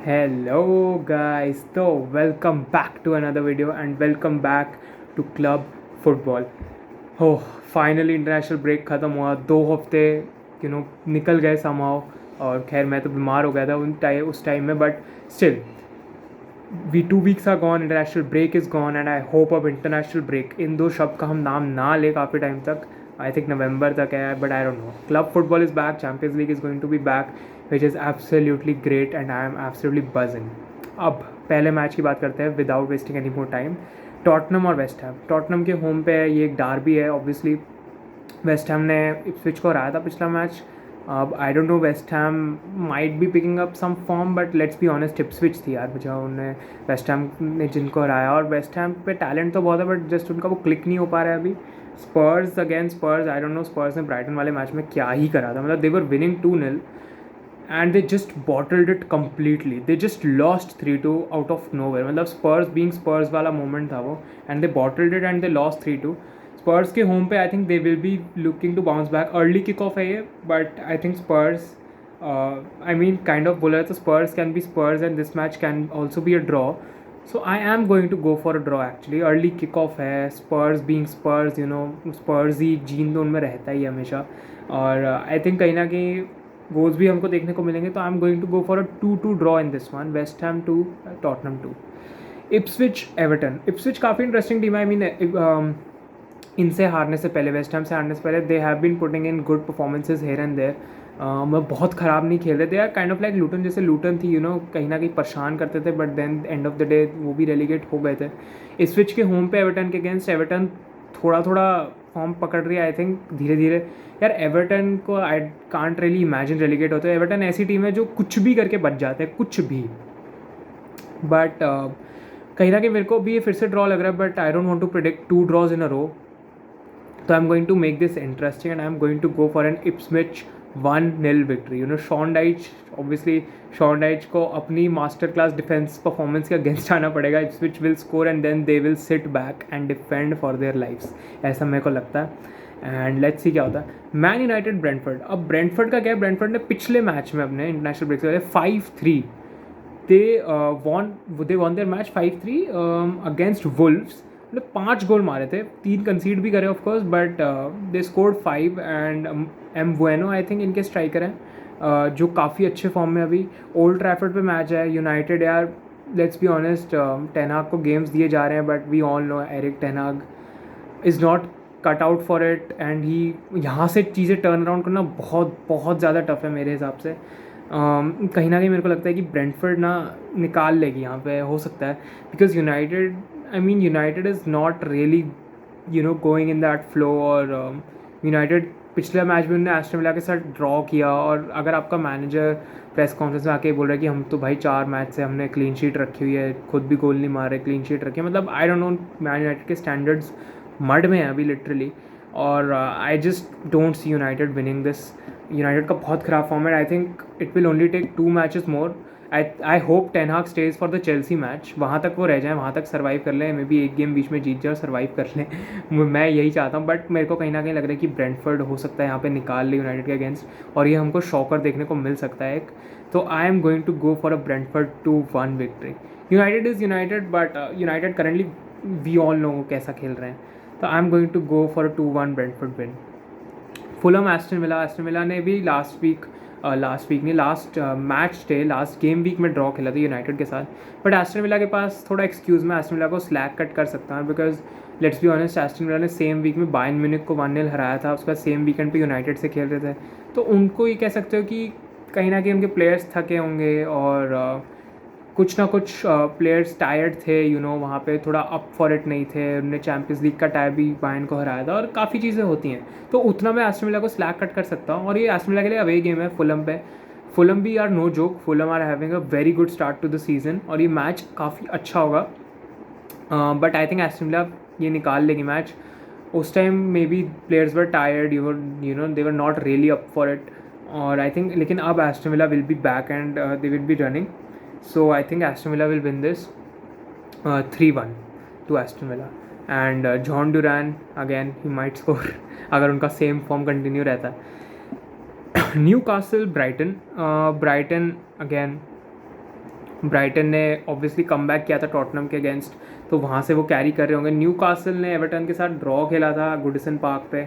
Hello guys, तो welcome back to another video and welcome back to club football. हो finally international break ख़त्म हुआ, 2 हफ्ते निकल गए समहाउ। और खैर मैं तो बीमार हो गया था उस टाइम में, but still we 2 weeks are gone, international break is gone and I hope अब इंटरनेशनल ब्रेक इन दो शब्द का हम नाम ना ले काफ़ी टाइम तक। आई थिंक नवंबर तक है, but I don't know. Club football is back, Champions League is going to be back, which is absolutely great and I am absolutely buzzing. अब पहले मैच की बात करते हैं without wasting any more time. Tottenham और West Ham. Tottenham के home पे है, ये एक डार्बी है ऑब्वियसली। वेस्ट हैम ने इप्सविच को हराया था पिछला मैच। अब I don't know, West Ham might be picking up some form, but let's be honest, Ipswich थी यार मुझे उन्हें, वेस्ट हैम ने जिनको हराया। और वेस्ट हैम पे टैलेंट तो बहुत है, बट जस्ट उनका वो क्लिक नहीं हो पा रहा है अभी। Spurs against Spurs, I don't know Spurs ने ब्राइटन वाले मैच में क्या ही करा था। मतलब दे वर winning 2-0 and they just bottled it completely. They just lost 3-2 out of nowhere. मतलब स्पर्स बीइंग स्पर्स वाला मोमेंट था वो, and they bottled it and they lost 3-2। Spurs के होम पे I think they will be looking to bounce back. Early kick off है ये, but I think Spurs, I mean kind of बोला है तो Spurs can be Spurs and this match can also be a draw. So I am going to go for a draw actually. Early kick off है, Spurs being स्पर्स, स्पर्स ही gene तो उनमें रहता ही है हमेशा। और आई थिंक कहीं ना कहीं गोल्स भी हमको देखने को मिलेंगे, तो I am going to go for a 2-2 draw in this one. West Ham 2, Tottenham 2। Ipswich Everton. Ipswich काफ़ी इंटरेस्टिंग टीम है। आई मीन इनसे हारने से पहले, वेस्ट हैम से हारने से पहले, they have been putting in good performances here and there. मैं बहुत ख़राब नहीं खेल रहे थे यार, काइंड ऑफ लाइक लूटन, जैसे लूटन थी कहीं ना कहीं परेशान करते थे, but then end of the day वो भी रेलीगेट हो गए थे। इप्सविच के होम पे एवर्टन के अगेंस्ट, एवर्टन थोड़ा थोड़ा फॉर्म पकड़ रही है आई थिंक धीरे धीरे। यार एवर्टन को I can't really imagine relegate होते हैं। एवर्टन ऐसी टीम है जो कुछ भी करके बच जाते हैं, कुछ भी। बट कहीं ना कहीं मेरे को भी ये फिर से ड्रॉ लग रहा है, but I don't want to predict 2 draws in a row. तो I am going to make this interesting and I am going to go for an Ipswich 1-0 victory. Sean Dyche, obviously Sean Dyche को अपनी master class defence performance के against आना पड़ेगा। Ipswich will score and then they will sit back and defend for their lifes, ऐसा मेरे को लगता है। एंड लेट्स सी क्या होता है। Man United Brentford. अब ब्रेंटफोर्ड का क्या है, ब्रेंटफोर्ड ने पिछले मैच में अपने इंटरनेशनल ब्रेक से पहले 5-3 they won their match 5-3 against Wolves. मतलब 5 गोल मारे थे, 3 कंसीड भी करे of course, but they scored 5 and Mbeumo I think इनके स्ट्राइकर हैं, जो काफ़ी अच्छे फॉर्म में अभी। ओल्ड ट्रैफर्ड पे मैच है। यूनाइटेड यार, let's be honest, ten Hag को गेम्स दिए जा रहे हैं, but we all know Erik ten Hag is not cut out for it, and he यहाँ से चीज़ें टर्न अराउंड करना बहुत बहुत ज़्यादा टफ है मेरे हिसाब से। कहीं ना कहीं मेरे को लगता है कि ब्रेंटफोर्ड ना निकाल लेगी यहाँ पे, हो सकता है, because United, I mean United is not really going in that flow. और यूनाइटेड पिछले मैच में उन्होंने एस्टन विला के साथ ड्रॉ किया, और अगर आपका मैनेजर प्रेस कॉन्फ्रेंस में आके बोल रहा है कि हम तो भाई 4 मैच से हमने क्लीन शीट रखी हुई है, खुद भी गोल नहीं मारे, क्लीन शीट रखी है, मतलब I don't know, Man United के स्टैंडर्ड्स मड में है अभी लिटरली। और I just don't see United winning this. United का बहुत ख़राब फॉर्म है। I think it will only take 2 matches more. I hope ten Hag stays for the Chelsea match, वहाँ तक वो रह जाएँ, वहाँ तक सर्वाइव कर लें, मे बी एक गेम बीच में जीत जाए और सर्वाइव कर लें। मैं यही चाहता हूँ, बट मेरे को कहीं ना कहीं लग रहा है कि ब्रेंटफोर्ड हो सकता है यहाँ पे निकाल ले यूनाइटेड के अगेंस्ट, और ये हमको शॉकर देखने को मिल सकता है एक। तो I am going to go for a Brentford 2-1 victory. United is United, but United currently we all know कैसा खेल रहे हैं, तो I am going to go for a 2-1 Brentford win. Fulham Aston Villa. Aston Villa ने भी last week नहीं, last match day, last game week में draw खेला था यूनाइटेड के साथ, बट एस्टन विला के पास थोड़ा एक्सक्यूज़, मैं एस्टन विला को स्लैक कट कर सकता हूँ, because let's be honest, Aston Villa ने सेम वीक में बायर्न म्यूनिख को 1-0 हराया था, उसके बाद सेम वीकेंड पे यूनाइटेड से खेल रहे थे। तो उनको ये कह सकते हो कि कहीं ना कहीं उनके प्लेयर्स थके होंगे, और कुछ ना कुछ प्लेयर्स टायर्ड थे, वहाँ पे थोड़ा अप फॉर इट नहीं थे। उन्होंने चैम्पियंस लीग का टायर भी बायर्न को हराया था, और काफ़ी चीज़ें होती हैं, तो उतना मैं एस्टन विला को स्लैक कट कर सकता हूँ। और ये एस्टन विला के लिए अवे गेम है फुलम पे। फुलम भी are no joke, Fulham are having a very good start to the season, और ये मैच काफ़ी अच्छा होगा, but I think Aston Villa ये निकाल लेगी मैच। उस time may be players were tired, they were not really up for it, और आई थिंक, लेकिन अब Aston villa will be back and they will B running. So I think Aston Villa will win this 3-1 to Aston Villa. And John Duran again, he might score अगर उनका same form continue रहता है। Newcastle Brighton. Brighton again Brighton ने obviously comeback किया था Tottenham के against, तो वहाँ से वो कैरी कर रहे होंगे। न्यूकासल ने एवर्टन के साथ ड्रॉ खेला था गुडिसन पार्क पे,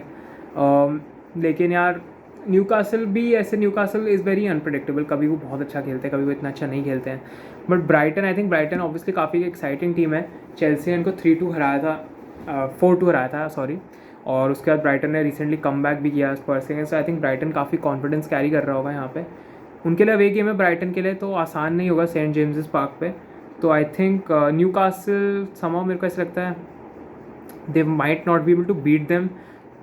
लेकिन यार न्यूकासल भी ऐसे, न्यूकासल इज़ वेरी अनप्रडिक्टेबल, कभी वो बहुत अच्छा खेलते हैं, कभी वो इतना अच्छा नहीं खेलते हैं। But Brighton, I think Brighton obviously काफ़ी एक्साइटिंग टीम है। चेल्सी ने इनको 3-2 हराया था, 4-2 हराया था सॉरी, और उसके बाद ब्राइटन ने रिसेंटली कमबैक भी किया स्पर्स के अगेंस्ट। आई थिंक ब्राइटन काफ़ी कॉन्फिडेंस कैरी कर रहा होगा यहाँ पे। उनके लिए अवे गेम है ब्राइटन के लिए, तो आसान नहीं होगा सेंट जेम्स पार्क पे। तो आई थिंक न्यूकासल समहाउ, मेरे को ऐसा लगता है they might not be able to beat them,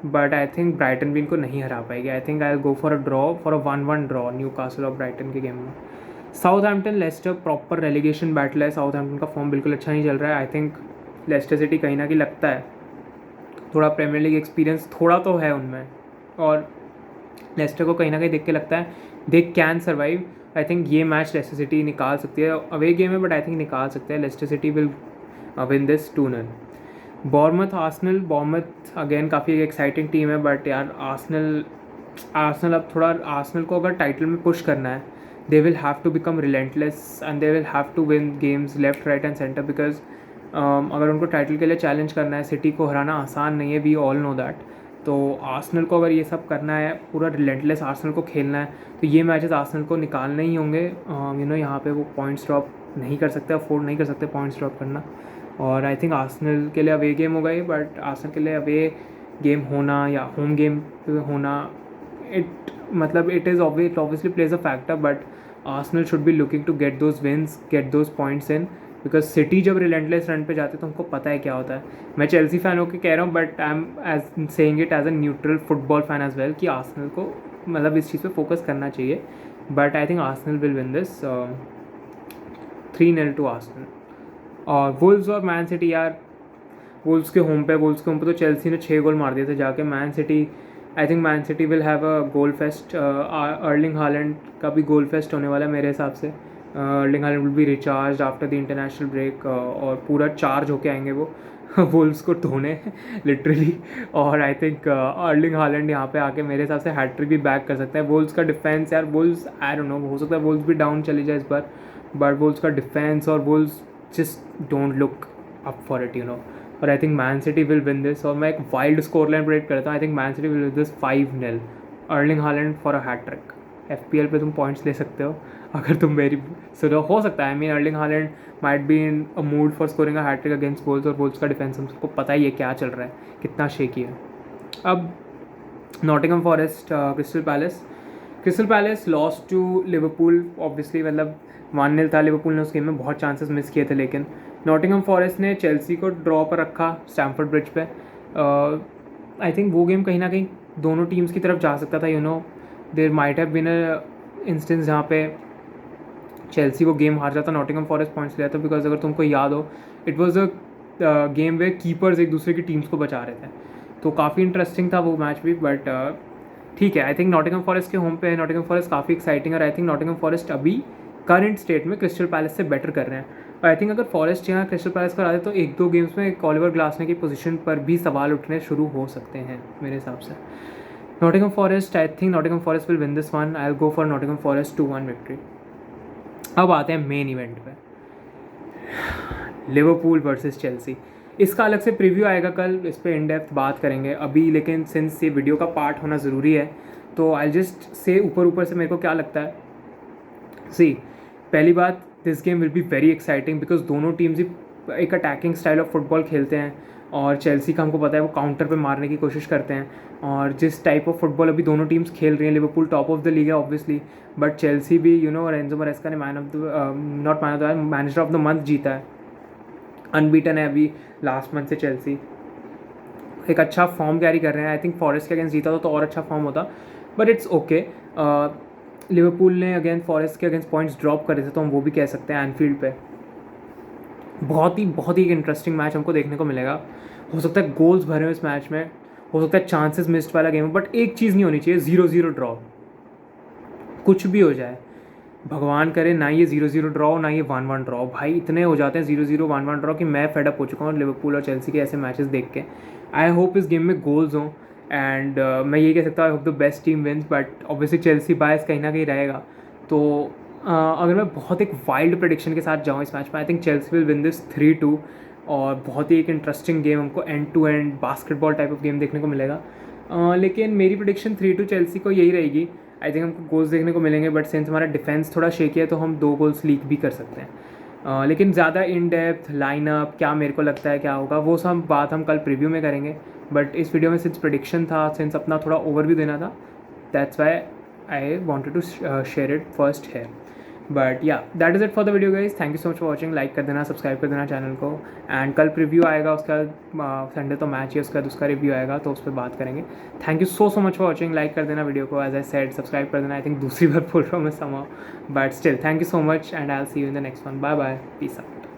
but I think Brighton भी इनको नहीं हरा पाएगी। I think I go for a draw, for a 1-1 draw Newcastle और ब्राइटन के गेम में। Southampton Leicester proper relegation battle है। साउथहैम्पटन का फॉर्म बिल्कुल अच्छा नहीं चल रहा है। आई थिंक लेस्टर सिटी कहीं ना कहीं लगता है थोड़ा प्रीमियर लीग एक्सपीरियंस थोड़ा तो है उनमें, और लेस्टर को कहीं ना कहीं देख के लगता है they can survive. I think ये मैच लेस्टर सिटी निकाल सकती है, अवे गेम है बट आई थिंक निकाल सकते हैं। Leicester City will win this 2-0। Bournemouth Arsenal, Bournemouth again काफ़ी एक्साइटिंग टीम है, बट यार आर्सेनल अब थोड़ा, आर्सेनल को अगर टाइटल में पुश करना है they will have to become relentless and they will have to win games left right and centre, because अगर उनको टाइटल के लिए चैलेंज करना है, सिटी को हराना आसान नहीं है, वी ऑल नो दैट। तो आर्सेनल को अगर ये सब करना है, पूरा रिलेंटलेस आर्सेनल को खेलना है, तो ये मैचेस आर्सेनल को निकालने ही होंगे। यहाँ पे वो पॉइंट्स ड्रॉप नहीं कर सकते, अफोर्ड नहीं कर सकते पॉइंट्स ड्रॉप करना। और आई थिंक आर्सेनल के लिए अवे गेम होगा ही, बट आर्सेनल के लिए अवे गेम होना या होम गेम होना, it is obviously plays a factor, but Arsenal should be looking to get those wins, get those points in, because City जब relentless run पे जाते तो उनको पता है क्या होता है। मैं चेल्सी फ़ैन होकर कह रहा हूँ, but I am as saying it as a neutral football fan as well, कि आर्सेनल को मतलब इस चीज़ पे फोकस करना चाहिए। But I think Arsenal will win this 3-0 to Arsenal. और वुल्व्स और मैन सिटी, यार वुल्व्स के होम पे तो चेल्सी ने 6 गोल मार दिए थे जाके। Man city, I think Man City will have a goal fest. Erling Haaland का भी गोल फेस्ट होने वाला है मेरे हिसाब से। Erling Haaland will be recharge after the international break, और पूरा चार्ज होके आएंगे वो वुल्व्स को धोने लिटरली। और आई थिंक अर्लिंग हालैंड यहाँ पे आके मेरे हिसाब से हैट्रिक भी बैक कर सकता है। वुल्व्स का डिफेंस, यार वुल्व्स आई डोंट नो, हो सकता है वुल्व्स भी डाउन चले जाए इस बार, बट वुल्व्स का डिफेंस और Wolves just don't look up for it, और I think Man City will win this. और मैं एक वाइल्ड स्कोर लाइन प्रेडिक्ट करता हूँ, I think Man City will win this 5-0, Erling Haaland for a hat trick. FPL पे तुम points ले सकते हो अगर तुम मेरी सुनो, हो सकता है। I mean Erling Haaland might be in a mood for scoring a hattrick against Wolves, और वुल्व्स का डिफेंस हम सबको पता ही है क्या चल रहा है, कितना शेकी है। अब Nottingham Forest Crystal Palace loss to Liverpool, obviously मतलब 1-0 था। लिवरपूल ने उस गेम में बहुत चांसेस मिस किए थे, लेकिन नॉटिंघम फॉरेस्ट ने चेल्सी को ड्रॉ पर रखा स्टैमफोर्ड ब्रिज पे। आई थिंक वो गेम कहीं ना कहीं दोनों टीम्स की तरफ जा सकता था। There might have been a instance जहाँ पे चेल्सी वो गेम हार जाता, नॉटिंघम फॉरेस्ट पॉइंट्स ले आता, बिकॉज अगर तुमको याद हो it was a game way keepers एक दूसरे की टीम्स को बचा रहे थे, तो काफ़ी इंटरेस्टिंग था वो मैच भी। बट ठीक है, आई थिंक नॉटिंघम फॉरेस्ट के होम पे है, नॉटिंघम फॉरेस्ट काफ़ी एक्साइटिंग है, और आई थिंक नॉटिंघम फॉरेस्ट अभी करंट स्टेट में क्रिस्टल पैलेस से बेटर कर रहे हैं। और आई थिंक अगर फॉरेस्ट यहाँ क्रिस्टल पैलेस को हराते तो 1-2 गेम्स में ओलिवर ग्लासनर की पोजीशन पर भी सवाल उठने शुरू हो सकते हैं मेरे हिसाब से। Nottingham forest, I think Nottingham forest will win this one. I will go for Nottingham forest 2-1 victory. अब आते हैं मेन इवेंट पे, लिवरपूल वर्सेस चेल्सी। इसका अलग से प्रीव्यू आएगा कल, इस पर इन डेप्थ बात करेंगे अभी, लेकिन सिंस ये वीडियो का पार्ट होना ज़रूरी है तो आई जस्ट से ऊपर से मेरे को क्या लगता है। सी, पहली बात, this game will be very exciting because दोनों टीम्स ही एक अटैकिंग स्टाइल ऑफ फुटबॉल खेलते हैं, और चेल्सी का हमको पता है वो काउंटर पे मारने की कोशिश करते हैं। और जिस टाइप ऑफ फुटबॉल अभी दोनों टीम्स खेल रही हैं, Liverpool top of the league है ऑब्वियसली, बट चेल्सी भी रेंजो मरेस्का ने मैनेजर ऑफ द मंथ जीता है, अनबीटन है अभी लास्ट मंथ से चेल्सी, एक अच्छा फॉर्म कैरी कर रहे हैं। आई थिंक फॉरेस्ट के अगेंस्ट जीता तो और अच्छा फॉर्म होता, बट इट्स ओके। लिवरपूल ने अगेंस्ट फॉरेस्ट के अगेंस्ट पॉइंट्स ड्रॉप करे थे, तो हम वो भी कह सकते हैं एनफील्ड पे। बहुत ही एक इंटरेस्टिंग मैच हमको देखने को मिलेगा। हो सकता है गोल्स भरे हो इस मैच में, हो सकता है चांसेस मिस्ड वाला गेम, बट एक चीज़ नहीं होनी चाहिए, 0-0 ड्रॉ। कुछ भी हो जाए, भगवान करे ना ये 0-0 ड्रॉ, ना ये 1-1 ड्रॉ। भाई इतने हो जाते हैं 0-0 1-1 ड्रॉ कि मैं फेडअप हो चुका हूँ लिवरपूल और चेल्सी के ऐसे मैचेस देख के। आई होप इस गेम में गोल्स हों, एंड मैं ये कह सकता हूँ I hope the best team wins, but obviously Chelsea bias कहीं ना कहीं रहेगा। तो अगर मैं बहुत एक वाइल्ड प्रेडिक्शन के साथ जाऊँ इस मैच में, I think Chelsea will win this 3-2, और बहुत ही एक इंटरेस्टिंग गेम, हमको end to end basketball type of game देखने को मिलेगा। लेकिन मेरी प्रेडिक्शन 3-2 चेल्सी को यही रहेगी। आई थिंक हमको गोल्स देखने को मिलेंगे, बट सिंस हमारा डिफेंस थोड़ा शेकी है तो हम 2 गोल्स लीक भी कर सकते हैं। लेकिन ज़्यादा इन डेप्थ लाइनअप क्या मेरे को लगता है क्या होगा, वो सब बात हम कल प्रीव्यू में करेंगे। बट इस वीडियो में सिंस प्रेडिक्शन था, सिंस अपना थोड़ा ओवरव्यू देना था, that's why I wanted to share it first है। But yeah that is it for the video guys, thank you so much for watching. Like कर देना, सब्सक्राइब कर देना चैनल को, एंड कल प्रीव्यू आएगा, उसका संडे तो मैच है, उसका दूसरा रिव्यू आएगा तो उस पर बात करेंगे। Thank you so much for watching. Like कर देना वीडियो को, एज आई सेड सब्सक्राइब कर देना। आई थिंक दूसरी बार बोल रहा हूँ मैं समाउ, but still thank you so much, and I will see you in the next one. Bye bye, peace out.